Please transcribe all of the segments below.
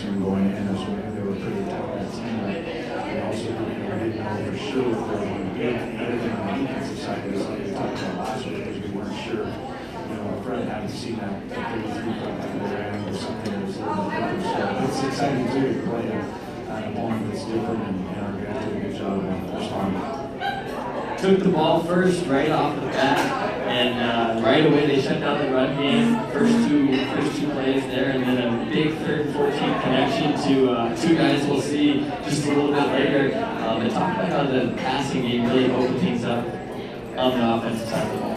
concern going in as well. They were pretty talented team. They also didn't know for sure what they were going to do. The other thing on the defensive side is like we talked about last week, because we weren't sure. Fred hadn't seen that 33 foot back there and or something that was a little bit different. So it's exciting too to play an opponent that's different, and our guys did a good job on the first time. Took the ball first right off the bat, and right away they shut down the run game. First two plays there, and then a big 3rd and 14 connection to two guys we'll see just a little bit later. And talk about how the passing game really opened things up on the offensive side of the ball.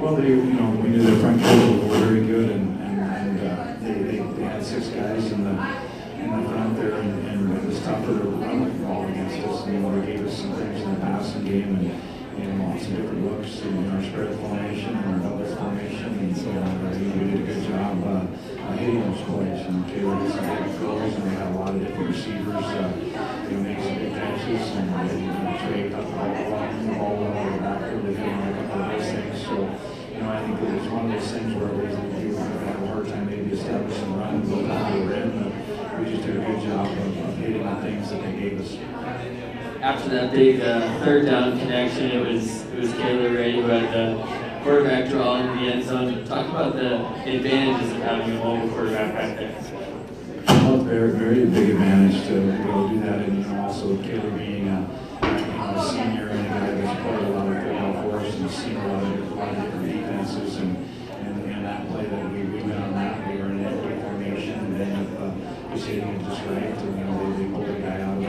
Well, we knew their front four were very good, and they had 6 guys in the front there, and it was tougher to run the ball against us. They gave us some things in the passing game, and some different looks in our spread formation and our double formation, and so we did a good job hitting those plays. Taylor did some big throws, and they had a lot of different receivers make some good catches, and Trey got the ball well over the back there. They did a couple of those things. So, I think it was one of those things where we had a hard time maybe establishing the run and go down the rim. We just did a good job of hitting the things that they gave us. After that big 3rd down connection, it was Kayla Ray who had the quarterback draw in the end zone. Talk about the advantages of having a mobile quarterback back there. Well, very, very big advantage to be able to do that, and also Kayla being a senior and a guy that's played a lot of football for us and seen a lot of different defenses, and that play that we went on that, we were in that formation, and ended up just hitting it just right, and they pulled the guy out of the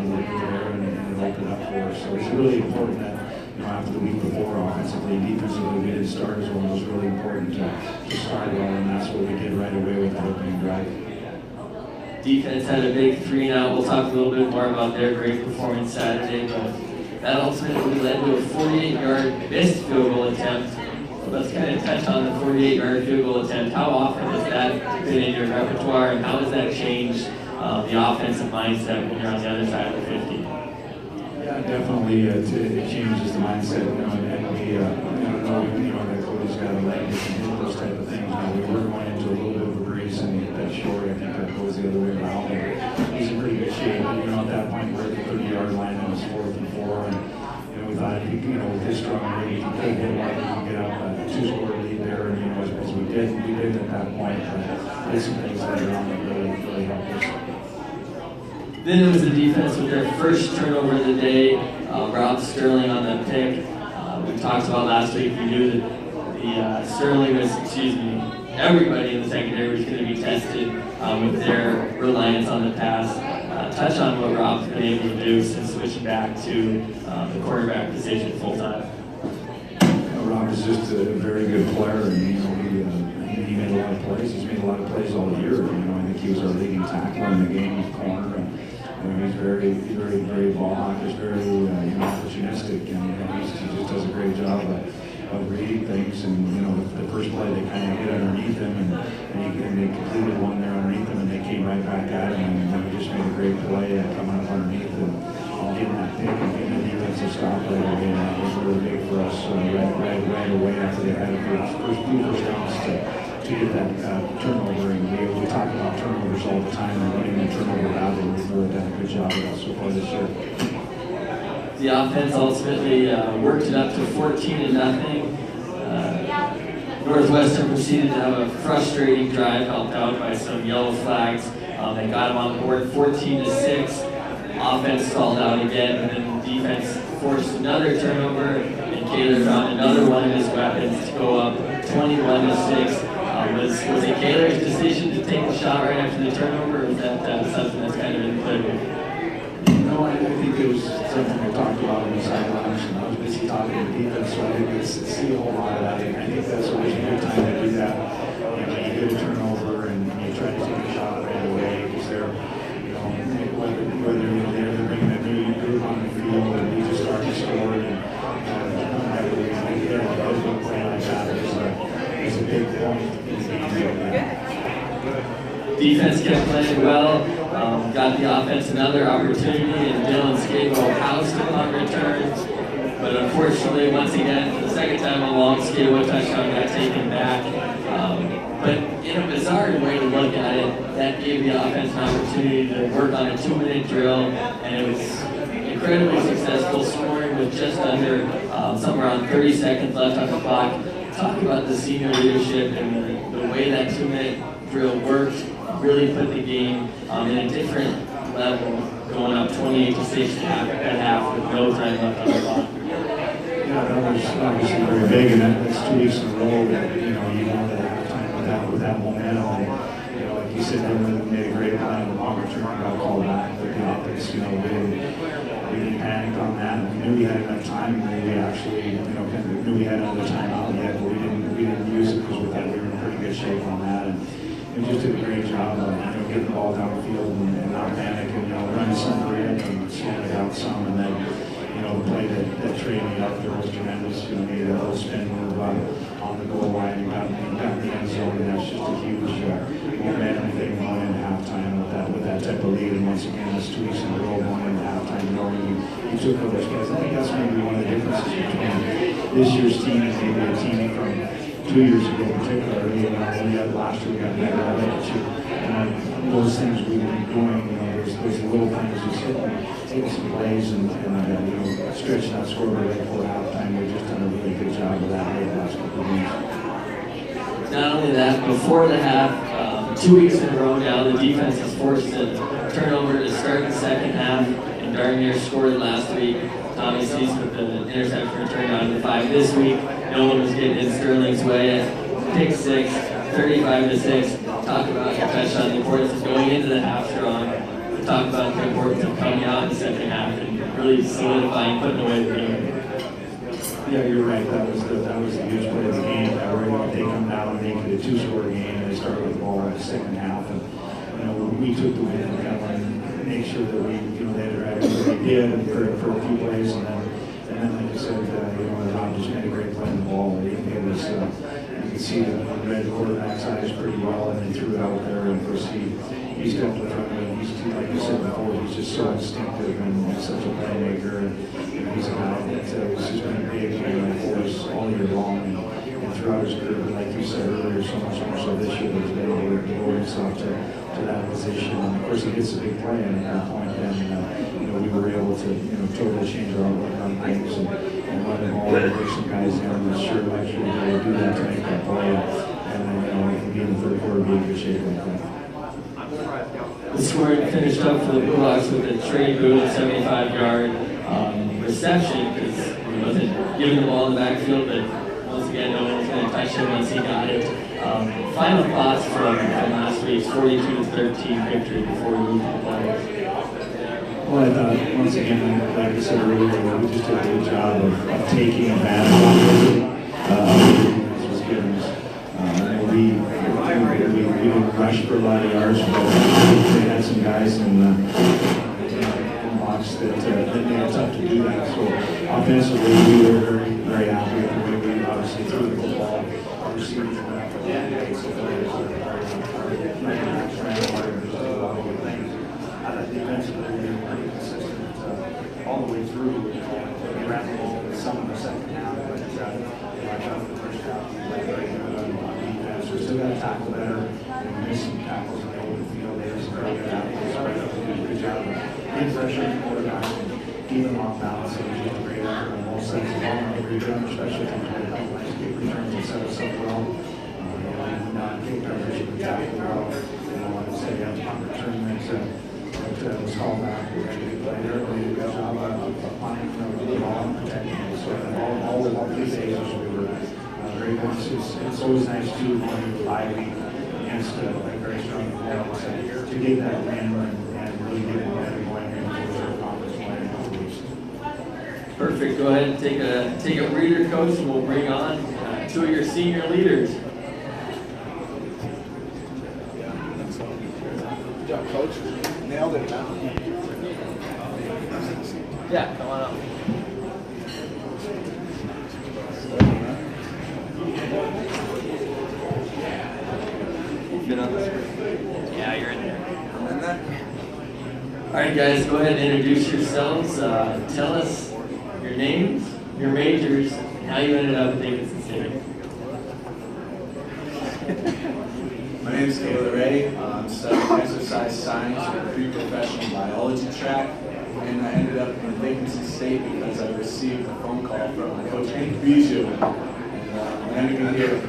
there, and it opened up for us. So it's really important that after the week before, offensively, defensively, we didn't start as well. It was really important to start well, and that's what we did right away with the opening drive. Defense had a big 3-and-out. We'll talk a little bit more about their great performance Saturday, but that ultimately led to a 48-yard missed field goal attempt. So let's kind of touch on the 48-yard field goal attempt. How often has that been in your repertoire, and how has that changed the offensive mindset when you're on the other side of the 50? Yeah, definitely. It changes the mindset, and we know that Cody's got a leg that can hit those type of things. We were going into a little bit of a breeze, and he hit that short. I think that goes the other way around. He's in pretty good shape. At that point, we're at the 30-yard line, and it's 4th and 4, and we thought, with his strong leg, he could hit one, we could get out a 2-score lead there, and as we did at that point. Did some things later on that really helped us. Then it was the defense with their first turnover of the day. Rob Sterling on the pick. We talked about last week. We knew that everybody in the secondary was going to be tested with their reliance on the pass. Touch on what Rob's been able to do since switching back to the quarterback position full time. Rob is just a very good player, and he made a lot of plays. He's made a lot of plays all year. I think he was our leading tackler in the game with corner. He's very ball hawkish, very opportunistic, and he just does a great job of reading things. And the first play they kind of hit underneath him, and they completed one there underneath him, and they came right back at him, and then we just made a great play coming up underneath and getting that pick and getting the defensive stop right away. And that was really big for us right away after they had the first downs to get that turnover. And we talk about turnovers all the time, and running the turnover battle. We've really done a good job of that so far this year. The offense ultimately worked it up to 14-0. Northwestern proceeded to have a frustrating drive, helped out by some yellow flags. They got them on the board 14-6. Offense stalled out again, and then the defense forced another turnover, and Kaler found another one of his weapons to go up 21-6. Was it Kaler's decision to take the shot right after the turnover, or is that something that's kind of been played with? No, I think it was something we talked about on the sidelines, and I was busy talking to the defense, so I didn't see a whole lot of that. I think that's always a good time to do that. You get a turnover and you try to take a shot right away, because they're, whether they're bringing a new group on the field and you just start to score, and a play like that is a big point. Defense kept playing well, got the offense another opportunity, and Dylan Skabo housed him on returns. But unfortunately, once again, the second time a long skid, one touchdown got taken back. But in a bizarre way to look at it, that gave the offense an opportunity to work on a 2-minute drill, and it was incredibly successful, scoring with just under somewhere around 30 seconds left on the clock. Talk about the senior leadership and the way that 2-minute drill worked, really put the game in a different level, going up 28-6 at half with no time left on the clock. Yeah, that was obviously very big, and that's 2 weeks in a row that, you wanted to have time with that momentum. And, like you said, they made a great play in the longer term, got called back, but the optics, we didn't panic on that. We knew we had enough time, and we actually, knew we had another timeout yet, but we didn't use it because we thought we were in pretty good shape on that. And we just did a great job of, getting the ball downfield and not panicking, running some red and slowing it out some, and then, the play that traded me up there was tremendous. Made a little spin move on the goal line and got in the end zone, and that's just a huge momentum thing going into halftime with that type of lead. And once again, that's 2 weeks in a row going into halftime, you took over those guys. I think that's maybe one of the differences between this year's team and maybe a team from 2 years ago, particularly. We had last year, we got better at it. And those things we've been doing, there's little things just taking some plays and stretching that scoreboard right before halftime. We've just done a really good job of that over the last couple of games. Not only that, before the half, 2 weeks in a row now, the defense has forced a turnover to start the second half, and Darnier scored last week. Tommy Cease with the interception return on the 5 this week. No one was getting in Sterling's way. Pick 6, 35-6. Talk about the touchdown, the importance of going into the half strong. Talk about the importance of coming out in the second half and really solidifying, putting away the game. Yeah, you're right. That was the huge play of the game. They come down and make it a 2-score game, and they start with the ball in the second half. And we took the win and kind of make sure that we they had everything they did for a few plays, and then like you said, Rob just made a great play on the ball. It was you can see that he read the quarterback's eyes pretty well, and he threw it out there. And of course he's got the like you said before, he's just so instinctive and such a playmaker. And he's a guy that has just been a big for us all year long and throughout his career. But like you said earlier, so much so this year that he's been able to devote himself to that position. And of course, he gets a big play, and at that point, then we were able to totally change our outlook on things and let him all bring some guys in. And sure, like sure, we'll do that to make that play. And then we can be in the third quarter, be in good shape like that. The scoring finished up for the Bulldogs with a Trey Booth 75-yard reception because he wasn't giving the ball in the backfield, but once again, no one was going to touch him once he got it. Final thoughts from last week's 42-13 victory before we move to the playoffs. Well, I thought, once again, like I said earlier, we just did a good job of taking advantage of it. Was given us. We didn't rush for a lot of yards, but they had some guys in the box that made it tough to do that. So offensively, we were very, very happy with the way we obviously threw the football. Our receivers went after the defense defensively, we were pretty consistent all the way through. We ran the ball with some in the second half, but I thought the first half we played very good on defense. We still got to tackle better. We missed some tackles in the open field. They were some very good athletes. But they did a good job of getting pressure on the quarterback and keeping them off balance. It was just a great effort on both sides of the ball. And we done, especially from the landscape returns and set us up well. We not kicked our mission tackle well. I would say that punt return that was called back. We had a good play there. We did a good job of punting the ball and protecting it. So all 3 phases we were very good. It's always nice too when you bye week against a very strong opponent to get that win and really get it going into the conference play in a couple weeks. Perfect. Go ahead and take a breather, coach, and we'll bring on 2 of your senior leaders. Good job, coach. Nailed it, man. Yeah, come on up. Yeah, you're in there. I'm in there. All right, guys, go ahead and introduce yourselves. Tell us your names, your majors, Now you ended up at Davidson State. My name is Taylor Ray. I'm studying exercise science for pre-professional biology track, and I ended up in Davidson State because I received a phone call from my coach, Hank Bijou, and landed me here.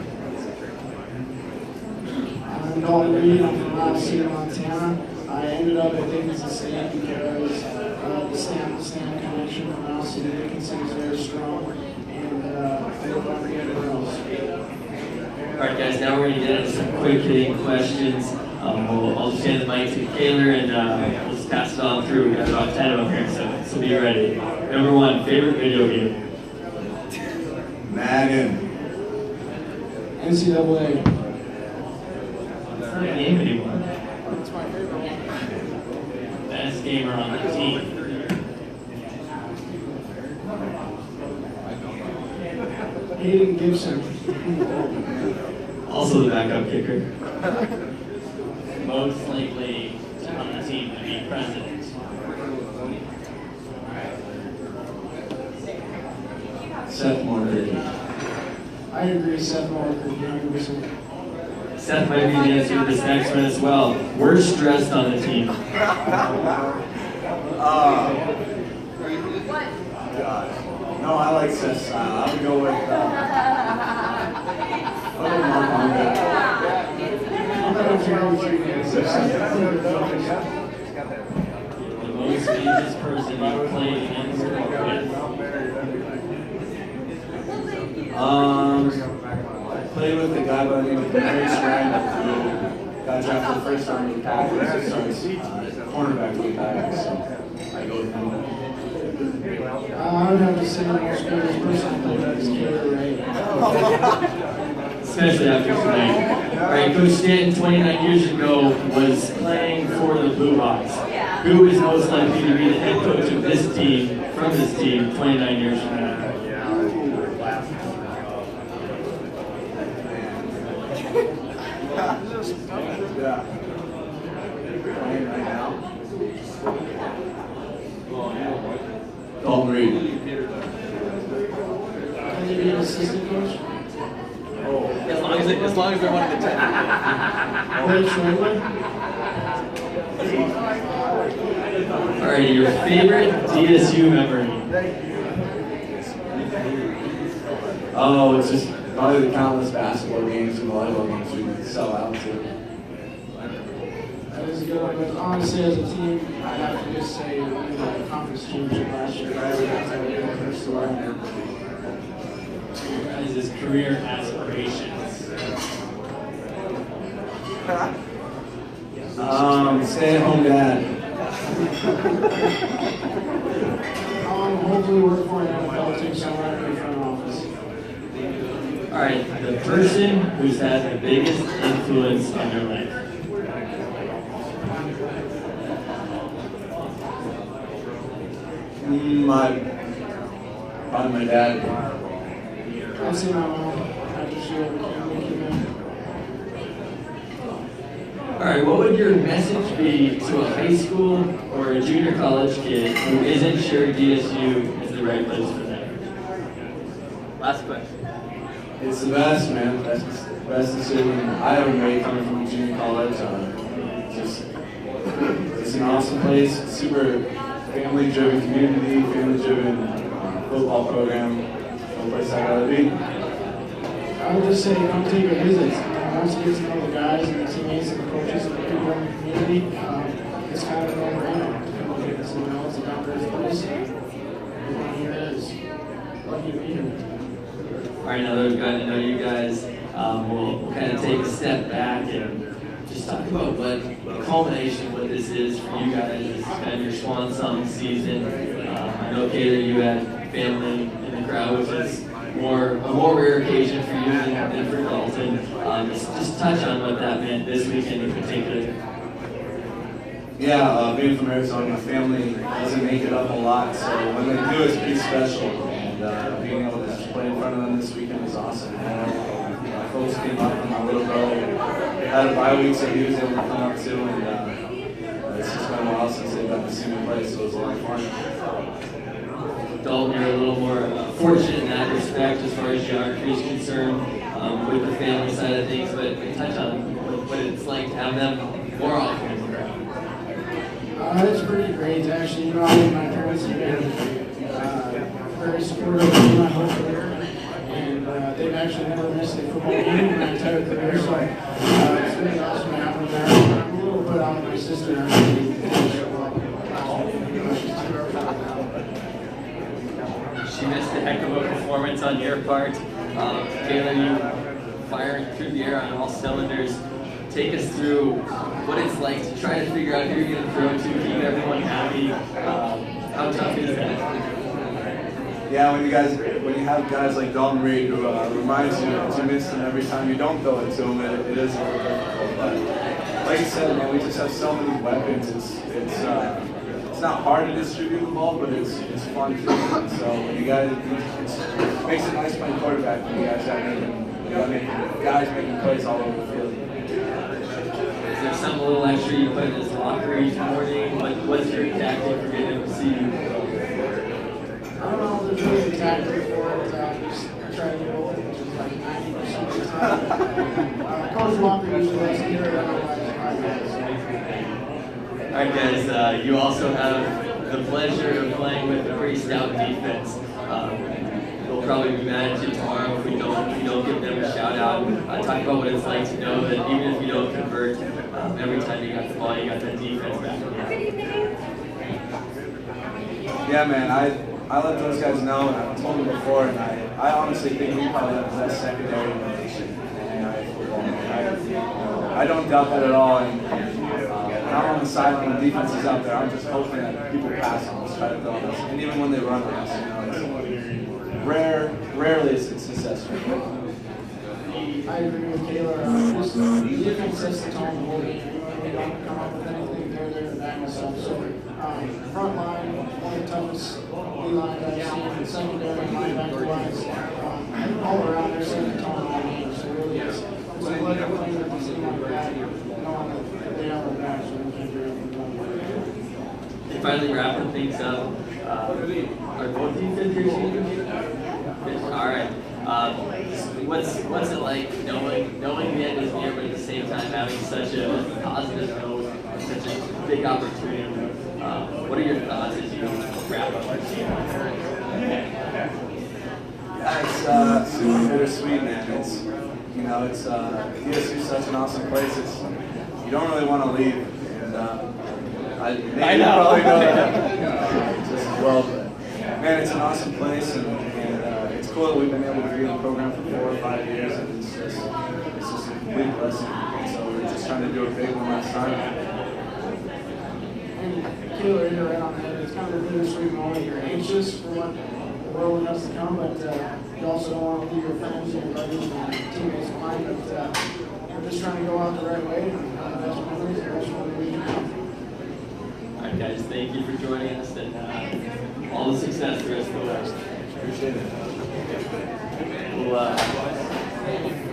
I'm Dalton Reed. I'm from Rock City, Montana. I ended up at Davidson State because the Stanton connection from Rock City Dickinson is very strong, and I hope I'm getting else. Alright guys, now we're going to get into some quick hitting questions. I'll just hand the mic to Taylor and we'll just pass it on through. We got about 10 of them here, so be ready. Number 1, favorite video game? Madden. NCAA. Can't name anyone. That's my favorite one. Best gamer on the team? Hayden Gibson. Also the backup kicker. Most likely on the team to be president. Seth Morgan. I agree, Seth Walker, 100%. Seth might be the answer to this next one as well. Worst dressed on the team? God. No, I like Seth's style. I would go with Mark Hunger. I'm not sure what you The most famous person you played against or with? Played with the guy by the name of Mary Strand, who got drafted first round of the Packers. He starts cornerback for the Packers, so I go with him. I would have to say the most famous person I played with is Taylor Ray. Especially after tonight. Alright, Coach Stanton 29 years ago was playing for the Blue Hawks. Who is most likely to be the head coach of this team, from this team, 29 years from now? Yeah. Playing right now. Dalton Reed. Can you be an assistant coach? As long as they're one of the 10. Blake Schwindler? Alright, your favorite DSU memory? Oh, it's just probably the countless basketball games and volleyball games we would sell out to. That is a good one, but honestly, as a team, I'd have to just say we won the conference championship last year. That's how we got first to our His career aspirations. Stay-at-home dad. Hopefully work for an NFL team somewhere in the front office. Alright, the person who's had the biggest influence on your life? Probably my dad. I'd say my mom. I just feel Alright, what would your message be to a high school or a junior college kid who isn't sure DSU is the right place for them? Last question. It's the best, man. Best decision I ever made coming from junior college. It's an awesome place. Super family-driven community, family-driven football program. No place I gotta be. I would just say come take a visit. Once you get to know the guys and the teammates and the coaches and the people in the community, it's kind of a no-brainer to come look at someone else about this place. And here it is. Lucky to be here. Alright, now that we've gotten to know you guys, we'll kind of take a step back and just talk about what the culmination of what this is for you guys. It's kind of your swan song season. I know, Taylor, you had family in the crowd, which is a more rare occasion for you than for Dalton. Just touch on what that meant this weekend in particular. Yeah, being from Arizona, my family doesn't make it up a lot, so when they do, it's pretty special. And being able to play in front of them this weekend was awesome. My folks came up, and my little brother had a bye week, so he was able to come up too. And it's just been a while since they've got to see me play, so it was a lot of fun. Dalton, you're a little more fortunate in that respect as far as geography is concerned with the family side of things, but touch on what it's like to have them more often in the ground. It's pretty great, actually. You know, I mean, my parents have been very supportive of me my whole career, and they've actually never missed a football game in my entire career, so it's really awesome to have them there. I'm a little put out with my sister, actually. She missed a heck of a performance on your part. Taylor, you firing through the air on all cylinders. Take us through what it's like to try to figure out who you're going to throw to, keep everyone happy. How tough is that? Yeah, when you have guys like Dalton Reed who reminds you to miss them every time you don't throw it to him, it is a little difficult. But like you said, man, we just have so many weapons. It's not hard to distribute the ball, but it's fun too. And so when you guys, it makes it nice playing quarterback when you guys got guys making plays all over the field. Is there some little extra you put in his locker each morning? What's your tactic for getting him to see you? I don't know if there's really a tactic for it. Just try to get over it, which is like 90% of the time. Coach Walker usually likes to get it out of All right, guys, you also have the pleasure of playing with a pretty stout defense. They'll probably be mad at you tomorrow if we don't give them a shout out. Talk about what it's like to know that even if you don't convert, every time you got the ball, you got that defense back. Yeah, man, I let those guys know, and I've told them before, and I honestly think we probably have the best secondary in the nation in football. I don't doubt that at all. And when I'm on the sideline and the defense is out there, I'm just hoping that people pass on us, try to throw on us, and even when they run on us, rarely is it successful. I agree with Taylor. Just the defense sets the tone of the whole game. They don't come up with anything, they're there to back us up. So, front line, one of the toughest D-line that I've seen, and secondary, linebacker wise, all around they're setting the tone of the game. So, really, it's a pleasure playing with a team like that, knowing that they have our back, so we can do it. And finally, wrapping things up, are both defense here? All right. What's it like knowing the end is near, but at the same time having such a positive note, such a big opportunity? What are your thoughts as you wrap up the season? Yeah, it's super bittersweet, man. It's DSU is such an awesome place. You don't really want to leave, and I know. Probably know that just as well. But man, it's an awesome place, and it's cool that we've been able to be in the program for 4 or 5 years, and it's just a complete blessing. And so we're just trying to do it big one last time. Taylor, you're right on the head. It's kind of a bittersweet moment. You're anxious for what the world has to come, but you also don't want to leave your friends and your buddies and teammates behind. But we're just trying to go out the right way and have the best memories and the best memories we can have. All right, guys, thank you for joining us, and all the success the rest of the way. Appreciate it.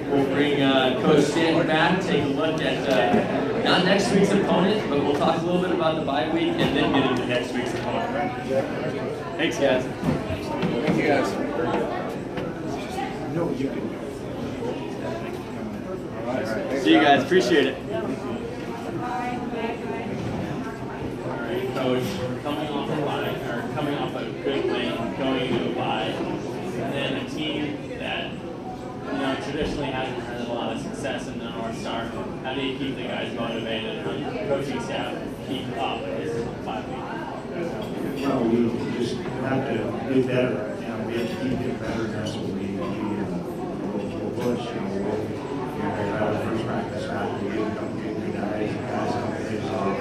We'll bring Coach Stanton back, take a look at not next week's opponent, but we'll talk a little bit about the bye week and then get into next week's opponent. Thanks, guys. Thank you, guys. No, you can. All right. See you guys. Appreciate it. All right, Coach. Coming off a bye, or coming off a good win, going into a bye, and then a team that traditionally hasn't had a lot of success in the North Star. How do you keep the guys motivated? How do the coaching staff keep up this 5 week? Well, we just have to be better. We have to keep getting better, and that's what we'll push. We'll have our first practice after we get a couple of good guys out days off.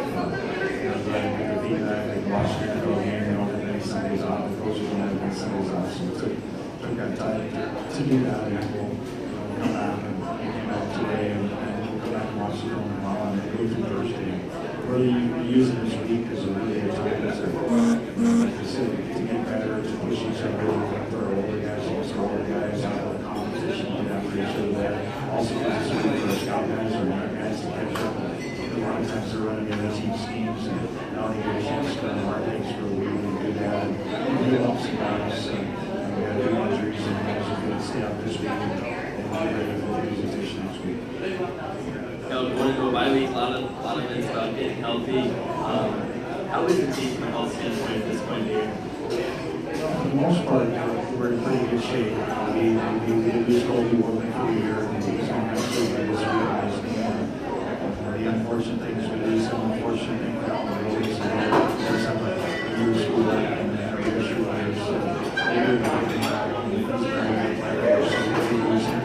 Getting good feedback, like Washington go game, they don't have any Sundays off, the coaches don't have any Sundays off, so it took that time to do that, and we'll come back and came out today, and we'll go back and watch the film tomorrow, and go through Thursday. Really using this week as a really good time to get better, to push each other, for our older guys, also older guys, have a competition, and that for each other there. Also, because it's really for our scout guys or our guys to catch up. A lot of times they're running in their team schemes, and now they get a chance to learn our things for a really good dad, and he loves the guys. We had 2 injuries, and guys are going to stay out this week and be ready for the presentation next week. You know, going to a bye week, a lot of it's about getting healthy. How is the team from a health standpoint at this point of the year? For the most part, we're in pretty good shape. We slowly working through the year, and he's on that field by this week. The unfortunate thing is we lose some unfortunate thing out in the release, and there's some new school and the issue is they do not get back, and he's very good player, so we lose him.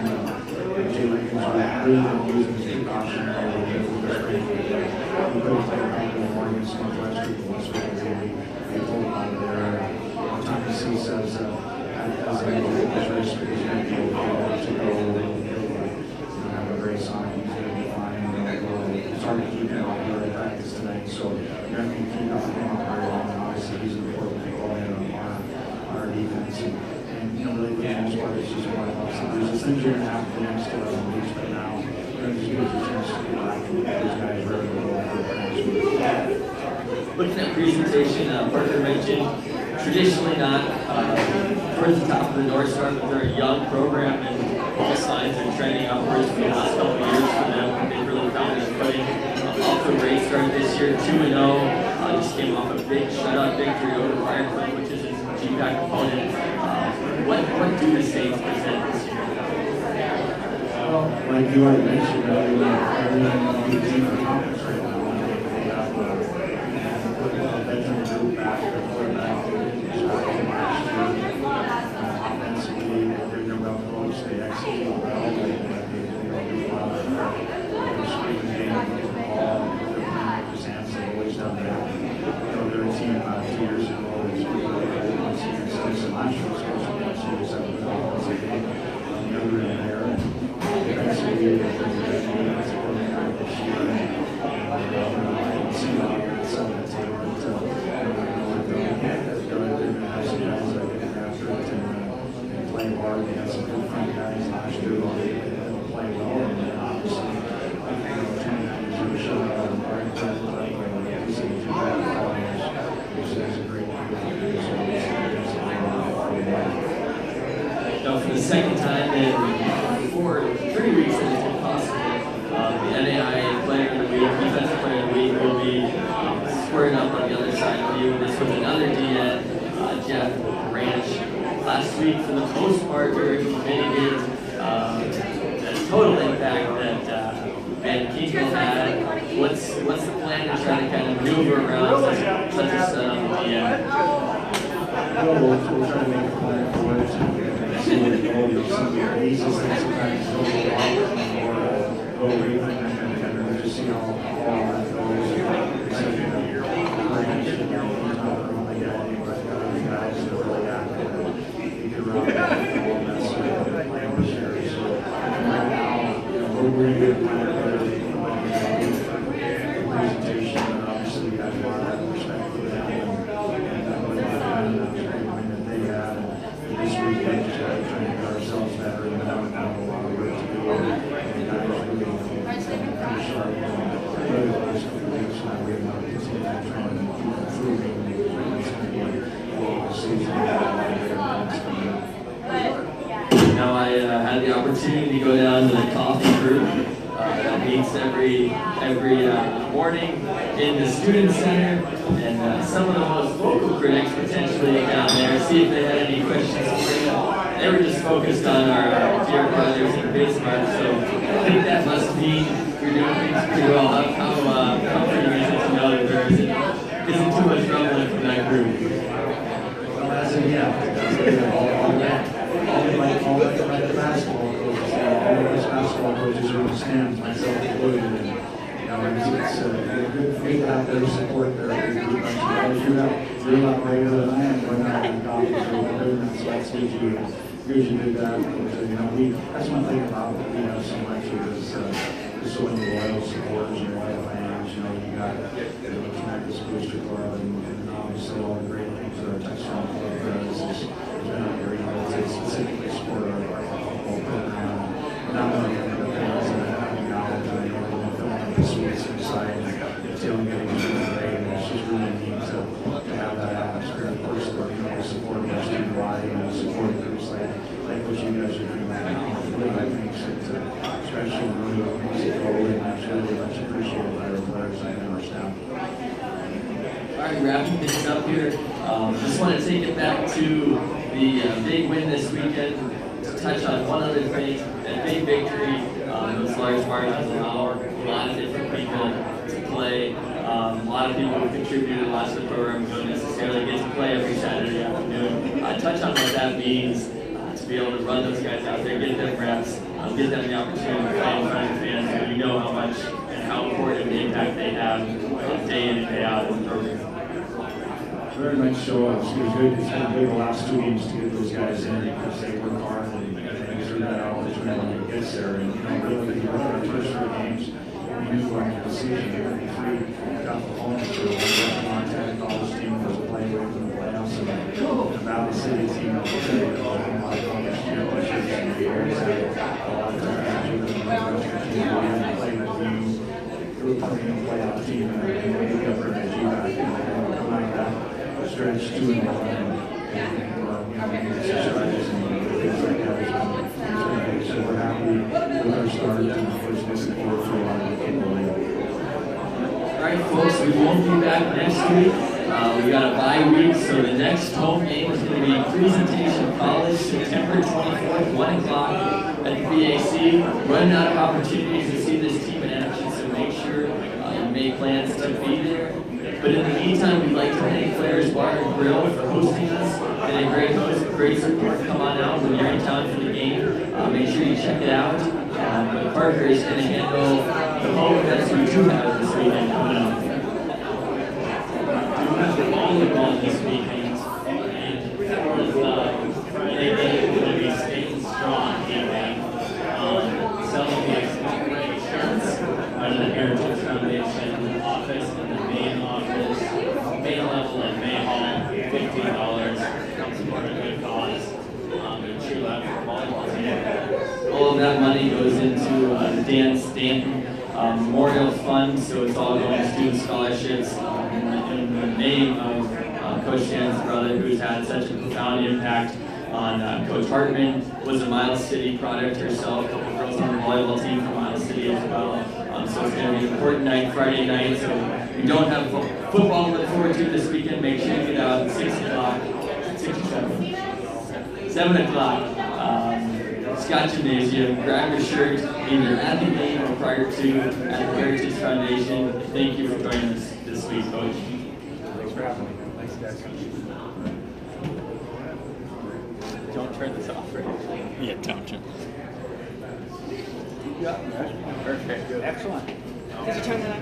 Jay Lincoln's really been using his precaution with this great. We could have played a couple of more against Northwestern last week, and we pulled him out of there. Tommy C says, as a risk, he's going to be okay to go have a great sign. He's going to be fine. It's hard to keep him out here in practice tonight, so you're not going to keep him out very long. And obviously, he's an important component on our defense. And really, for the most part, it's just one of us. There's things you're going to have for the next 11 weeks, but now you're going to just give us a chance to get back and get those guys ready to go for the next week. Looking at presentation, Parker mentioned traditionally not towards the top of the North Star, but they're a young program and all signs are trending upwards for the last couple of years for them. They've really found their footing. Off to a great start this year, 2-0. Just came off a big shutout victory over Firefly, which is a GPAC opponent. What do the Saints present this year? Well, like you already mentioned, everyone on the team for conference right now. They have a veteran group back, their quarterback, last year. Offensively, they're well coached, they execute well, they do a lot of their screen game, the ball, they're playing with his hands, they've always done that. They're a team 2 years ago, it's really good. Last year was supposed to be a series of the offensive game. Younger in there, and defensively, they're pretty good. It's a really good this year. And see a lot of some of the tape, but they're going to have some guys that get after it and play hard. They had some good front guys last year, they play well, and then obviously, to show out of the park, we see the 2 bad players, which is a great Now, for the second time in 3 weeks that it's been possible, the NAIA Player of the Week, Defensive Player of the Week will be squaring up on the other side of you. This was another DN, Jeff Ranch. Last week, for the most part, we were able to mitigate the total impact that Van Kinkle had. What's the plan to try to kind of maneuver around such a set on the DN? We'll try to make a plan for it. See where it goes. Some of the easiest things sometimes go or go away from them, and just see how all that goes. Guys that are really active. You can run that's playing this year. So right now, we're really good plan for presentation, and obviously we have a lot of respect for them and they had. This weekend, just trying to get ourselves better, and now we have a lot of work to do. And guys really pretty sharp. Really the last couple of weeks now, we have to continue to try and keep improving. It's going to be a season. Now I had the opportunity to go down to the coffee group that meets every morning in the student center, and some of the most vocal critics potentially down there, see if they had any questions for you. They were just focused on our dear brothers in Bismarck, so I think that must mean you're doing things pretty well. How comforting is it to know that there isn't too much rumbling from that group? Well, as in, all the basketball coaches, all the basketball coaches are in the stands, myself included. And, it's good to have their support there. You're not regular than I am going out in coffee, so we're doing that, so that's usually do that. But, that's one thing about what we have so much is so many loyal supporters and loyal fans. You got the Tremendous Booster Club and obviously all the great things that our touchdown club does. It's been out there, they specifically support our football program. Not only the fans and having knowledge, and filming the suites inside, tailgating and great. And it's just really neat to have that atmosphere. Of course, stretch to really makes it go, and that's really much appreciated by our players and our staff. All right, wrapping things up here. Just want to take it back to the big win this weekend. To touch on one other thing, that big victory, those large margins allow a lot of different people to play. A lot of people who contributed lots to the program don't necessarily get to play every Saturday afternoon. Touch on what that means to be able to run those guys out there, get them reps, get them the opportunity to play in front of fans, and we know how much and how important the impact they have day in and day out in the program. Very much so. It's good. It's been good the last 2 games to get those guys in because they work hard and they threw that out when it gets there. And really, if you look at our first 3 games, we knew going into the season there would be 3 tough opponents. For one Montana college team that was playing away from the playoffs, and the Valley City team that was playing a lot of college championships in the years. A lot of their matches with the Western team. We haven't played with you. We're playing a playoff team and we get up for an edgy back and come like that. Stretch 2 and 1 and exercises and things like that. So we're happy with our start and of course looking forward to a lot of the capability. All right, folks, we won't be back next week. We got a bye week, so the next home game is going to be Presentation College, September 24th, 1 o'clock at the BAC. Running out of opportunities to see this team in action, so make sure you make plans to be there. But in the meantime, we'd like to thank Claire's Bar and Grill for hosting us. And a great host, great support. Come on out when you're in town for the game. Make sure you check it out. But Parker is going to handle the home events we do have this weekend coming up. We do have the volleyball this weekend. And with Friday night, it's going to be Stanton Strong evening. Selling these great shirts under the Heritage Foundation office and the main office, main level and main hall, $15. Support a good cause. And true love for volleyball team. All of that money goes into the Dan Stanton Memorial Fund, so it's all going to student scholarships in the name of Coach Stanton's brother, who's had such a profound impact on Coach Hartman, was a Miles City product herself, a couple of girls on the volleyball team from Miles City as well. So it's going to be an important night, Friday night. So we don't have football to look forward to this weekend. Make sure you get out at 6 o'clock, 7 o'clock. Scott Gymnasium, grab your shirt either at the game or prior to at the Heritage Foundation. Thank you for joining us this week, Coach. Thanks for having me. Thanks, guys. Don't turn this off, right? Yeah, don't you? Yeah. Perfect. Excellent. Did you turn that on?